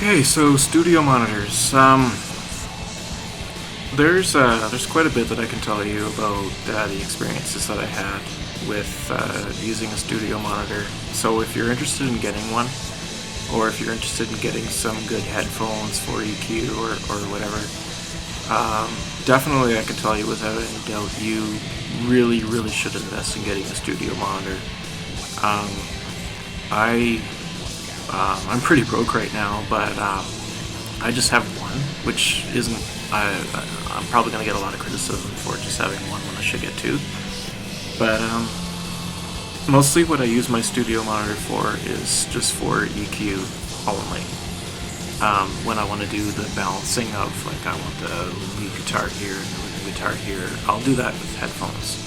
Okay, so studio monitors. There's quite a bit that I can tell you about the experiences that I had with using a studio monitor. So if you're interested in getting one, or if you're interested in getting some good headphones for EQ or whatever, definitely I can tell you without any doubt you really should invest in getting a studio monitor. I'm pretty broke right now, but I just have one, which isn't. I'm probably going to get a lot of criticism for just having one when I should get two. But mostly what I use my studio monitor for is just for EQ only. When I want to do the balancing of, like, I want the lead guitar here and the rhythm guitar here, I'll do that with headphones.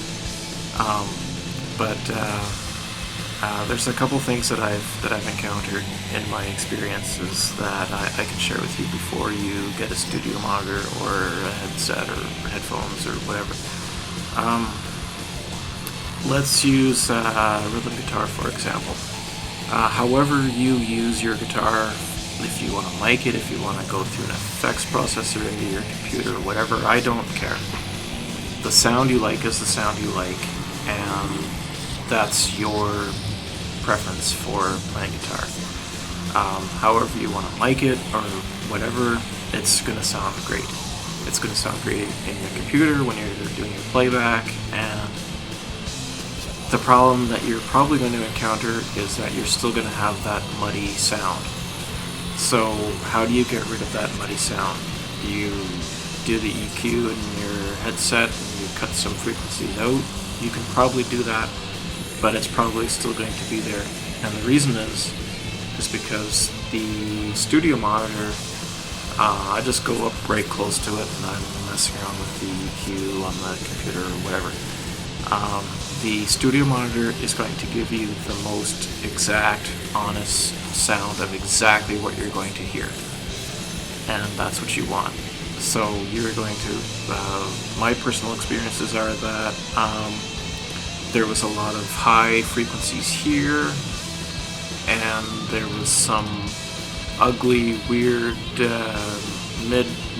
There's a couple things that I've encountered in my experiences that I can share with you before you get a studio monitor or a headset or headphones or whatever. Let's use rhythm guitar for example. However you use your guitar, if you want to mic it, if you want to go through an effects processor into your computer or whatever, I don't care. The sound you like is the sound you like, and that's your preference for playing guitar. However you want to mic it or whatever, it's going to sound great. It's going to sound great in your computer when you're doing your playback, and the problem that you're probably going to encounter is that you're still going to have that muddy sound. So how do you get rid of that muddy sound? You do the EQ in your headset and you cut some frequencies out. You can probably do that, but it's probably still going to be there. And the reason is because the studio monitor, I just go up right close to it and I'm messing around with the EQ on the computer or whatever. The studio monitor is going to give you the most exact, honest sound of exactly what you're going to hear. And that's what you want. So you're going to, my personal experiences are that there was a lot of high frequencies here, and there was some ugly, weird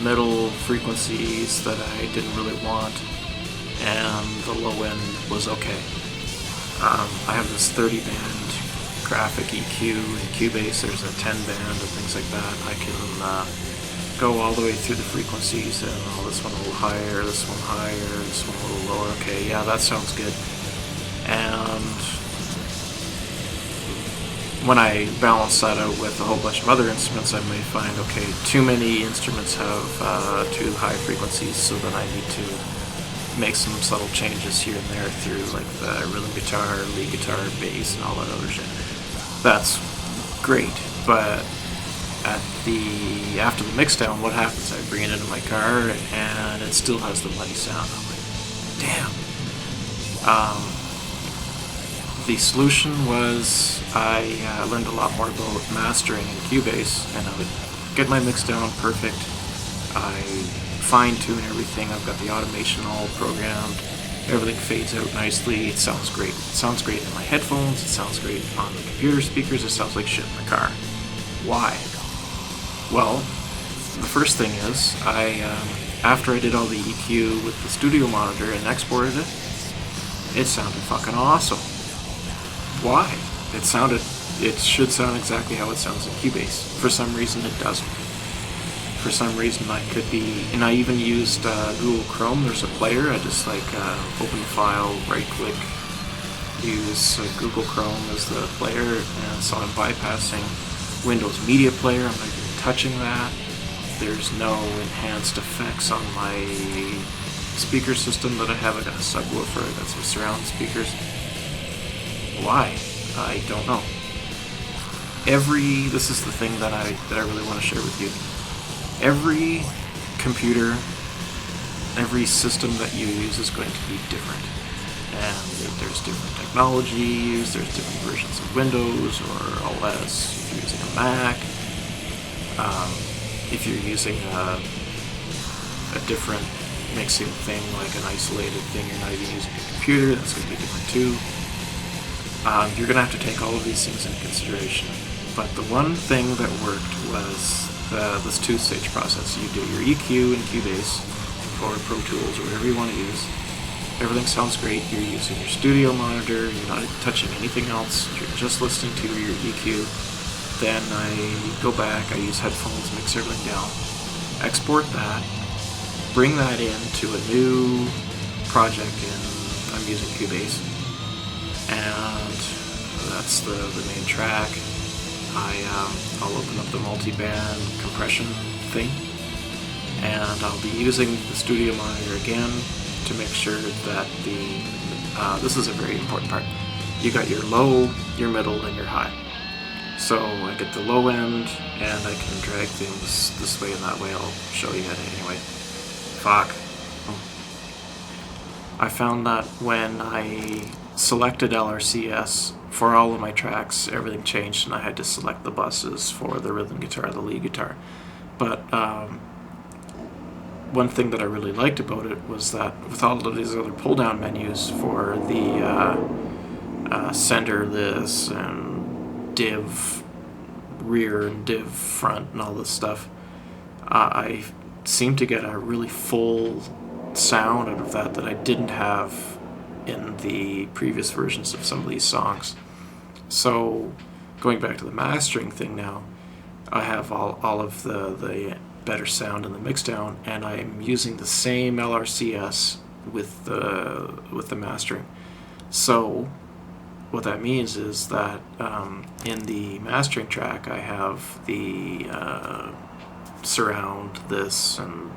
middle frequencies that I didn't really want, and the low end was okay. I have this 30 band graphic EQ in Cubase. There's a 10 band and things like that. I can go all the way through the frequencies, and this one a little higher, this one higher, this one a little lower. Okay, yeah, that sounds good. And when I balance that out with a whole bunch of other instruments, I may find, okay, too many instruments have too high frequencies, so then I need to make some subtle changes here and there through, like, the rhythm guitar, lead guitar, bass, and all that other shit. That's great, but after the mix down, what happens? I bring it into my car and it still has the muddy sound. I'm like, damn. The solution was I learned a lot more about mastering in Cubase, and I would get my mix down perfect. I fine-tune everything. I've got the automation all programmed. Everything fades out nicely. It sounds great. It sounds great in my headphones. It sounds great on the computer speakers. It sounds like shit in the car. Why? Well, the first thing is, after I did all the EQ with the studio monitor and exported it, it sounded fucking awesome. Why? It should sound exactly how it sounds in Cubase. For some reason it doesn't. For some reason I could be, and I even used Google Chrome. There's a player. I just open the file, right click, use Google Chrome as the player, and so I'm bypassing Windows Media Player. I'm not even touching that. There's no enhanced effects on my speaker system that I have. I got a subwoofer, I got some surround speakers. Why? I don't know. This is the thing that I really want to share with you. Every computer, every system that you use is going to be different. And there's different technologies, there's different versions of Windows or OS. If you're using a Mac, if you're using a different mixing thing, like an isolated thing, you're not even using a computer, that's going to be different too. You're going to have to take all of these things into consideration. But the one thing that worked was this two-stage process. You do your EQ in Cubase or Pro Tools or whatever you want to use. Everything sounds great. You're using your studio monitor. You're not touching anything else. You're just listening to your EQ. Then I go back. I use headphones, mix everything down, export that, bring that into a new project I'm using Cubase, and that's the main track. I'll open up the Multiband Compression thing, and I'll be using the studio monitor again to make sure that this is a very important part. You got your low, your middle, and your high. So I get the low end, and I can drag things this way and that way. I'll show you it anyway. Fuck. I found that when I selected LRCS for all of my tracks, everything changed, and I had to select the buses for the rhythm guitar, the lead guitar. But one thing that I really liked about it was that with all of these other pull-down menus for the center this and div rear and div front and all this stuff, I seemed to get a really full sound out of that I didn't have in the previous versions of some of these songs. So going back to the mastering thing now, I have all of the better sound in the mixdown, and I'm using the same LRCS with the mastering. So what that means is that in the mastering track I have the surround this and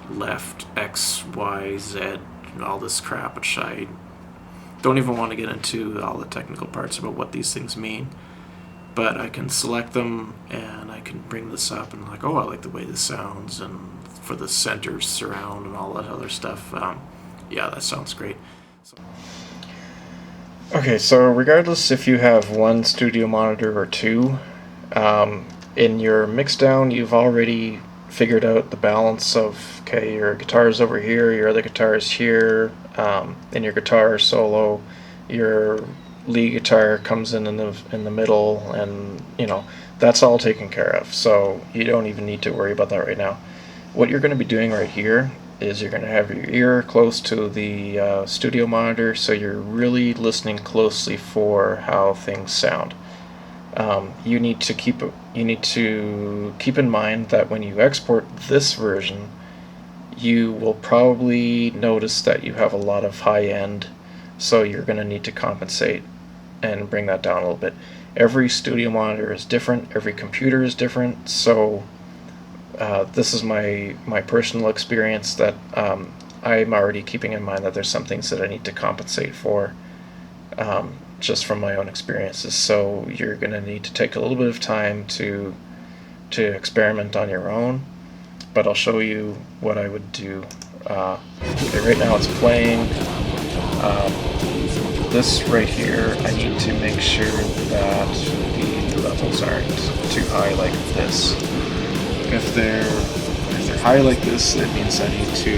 left X, Y, Z, and all this crap, which I don't even want to get into all the technical parts about what these things mean. But I can select them, and I can bring this up and like, oh, I like the way this sounds, and for the center surround and all that other stuff. Yeah, that sounds great. Okay, so regardless if you have one studio monitor or two, in your mixdown you've already figured out the balance of, okay, your guitar's over here, your other guitar's here, in your guitar solo, your lead guitar comes in the middle, and that's all taken care of, so you don't even need to worry about that right now. What you're going to be doing right here is you're going to have your ear close to the studio monitor, so you're really listening closely for how things sound. You need to keep in mind that when you export this version, you will probably notice that you have a lot of high end, so you're going to need to compensate and bring that down a little bit. Every studio monitor is different, every computer is different, so this is my personal experience that I'm already keeping in mind that there's some things that I need to compensate for, just from my own experiences. So you're going to need to take a little bit of time to experiment on your own, but I'll show you what I would do. Okay, right now it's playing. This right here, I need to make sure that the levels aren't too high like this. If they're high like this, that means I need to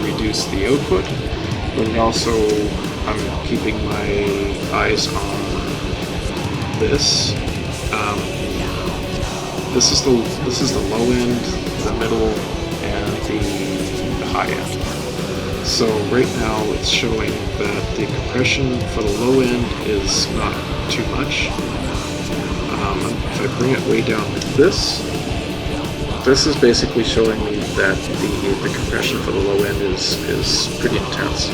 reduce the output, but it also, I'm keeping my eyes on this. This is the low end, the middle, and the high end. So right now it's showing that the compression for the low end is not too much. If I bring it way down like this is basically showing me that the compression for the low end is pretty intense.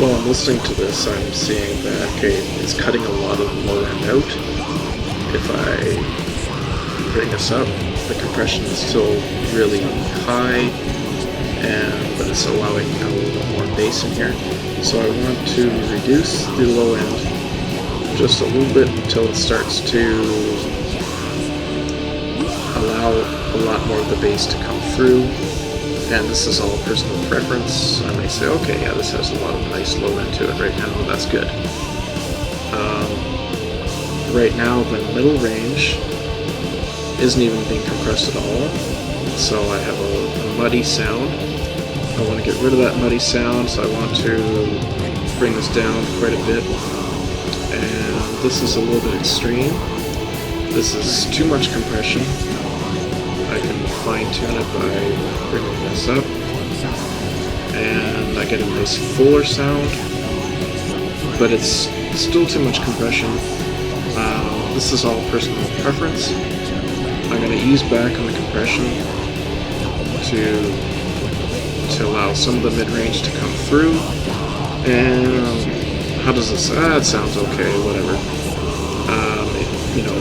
While I'm listening to this, I'm seeing that, okay, it's cutting a lot of the low end out. If I bring this up, the compression is still really high, but it's allowing a little bit more bass in here. So I want to reduce the low end just a little bit until it starts to allow a lot more of the bass to come through. And this is all personal preference. I may say, okay, yeah, this has a lot of nice low end to it right now, that's good. Right now the middle range isn't even being compressed at all, so I have a muddy sound. I want to get rid of that muddy sound, so I want to bring this down quite a bit. and this is a little bit extreme. This is too much compression. I can fine-tune it by bringing this up, and I get a nice fuller sound, but it's still too much compression. This is all personal preference. I'm going to ease back on the compression to allow some of the mid-range to come through. And how does this? It sounds okay, whatever.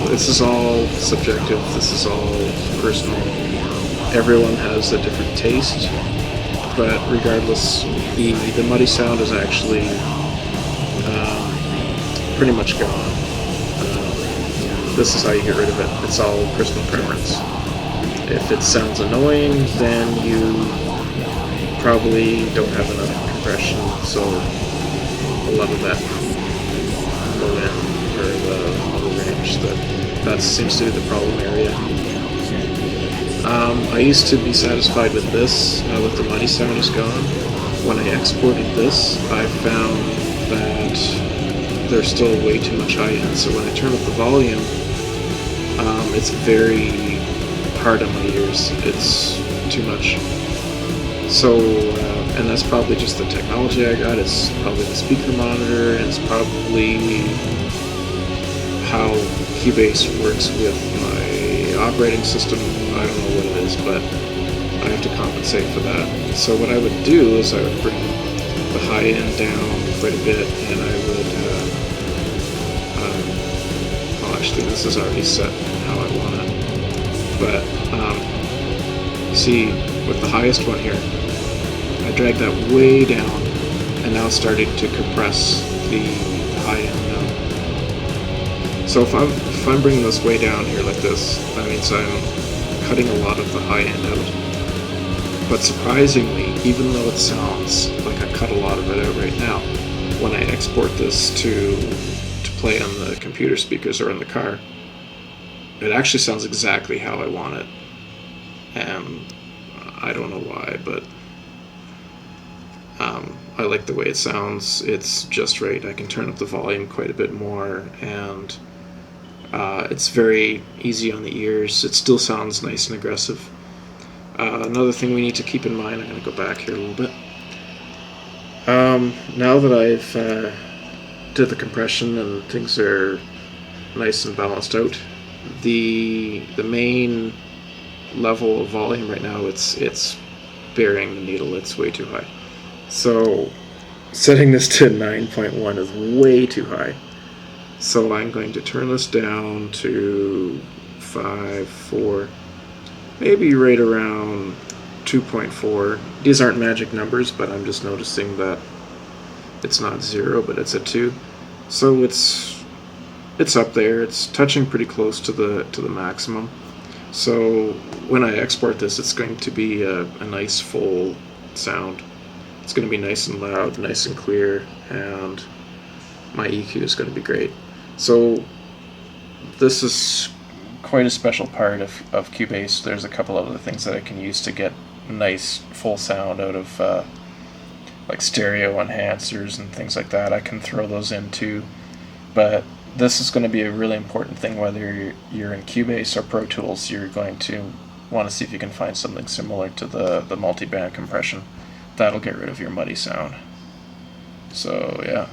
This is all subjective. This is all personal. Everyone has a different taste, but regardless, the muddy sound is actually pretty much gone. This is how you get rid of it. It's all personal preference. If it sounds annoying, then you probably don't have enough compression, so a lot of that low end or the middle range, that seems to be the problem area. I used to be satisfied with this. Now that the muddy sound is gone, when I exported this, I found that there's still way too much high end, so when I turn up the volume, it's very hard on my ears. It's too much. So, and that's probably just the technology I got. It's probably the speaker monitor, and it's probably how Cubase works with my operating system. I don't know what it is, but I have to compensate for that. So what I would do is I would bring the high end down quite a bit, and I would, well actually this is already set how I want it, but see, with the highest one here, I dragged that way down, and now starting to compress the high end now. So if I'm bringing this way down here like this, that means I'm cutting a lot of the high end out. But surprisingly, even though it sounds like I cut a lot of it out right now, when I export this to play on the computer speakers or in the car, it actually sounds exactly how I want it. And I don't know why, but I like the way it sounds. It's just right. I can turn up the volume quite a bit more, and it's very easy on the ears. It still sounds nice and aggressive. Another thing we need to keep in mind, I'm going to go back here a little bit. Now that I've did the compression and things are nice and balanced out, the main level of volume right now, it's burying the needle. It's way too high. So setting this to 9.1 is way too high. So I'm going to turn this down to 5, 4, maybe right around 2.4. These aren't magic numbers, but I'm just noticing that it's not 0, but it's a 2. So it's up there. It's touching pretty close to the maximum. So when I export this, it's going to be a nice full sound. It's going to be nice and loud, nice and clear, and my EQ is going to be great. So this is quite a special part of Cubase. There's a couple of other things that I can use to get nice full sound out of like stereo enhancers and things like that. I can throw those in too, but this is going to be a really important thing whether you're in Cubase or Pro Tools. You're going to want to see if you can find something similar to the multiband compression. That'll get rid of your muddy sound. So yeah.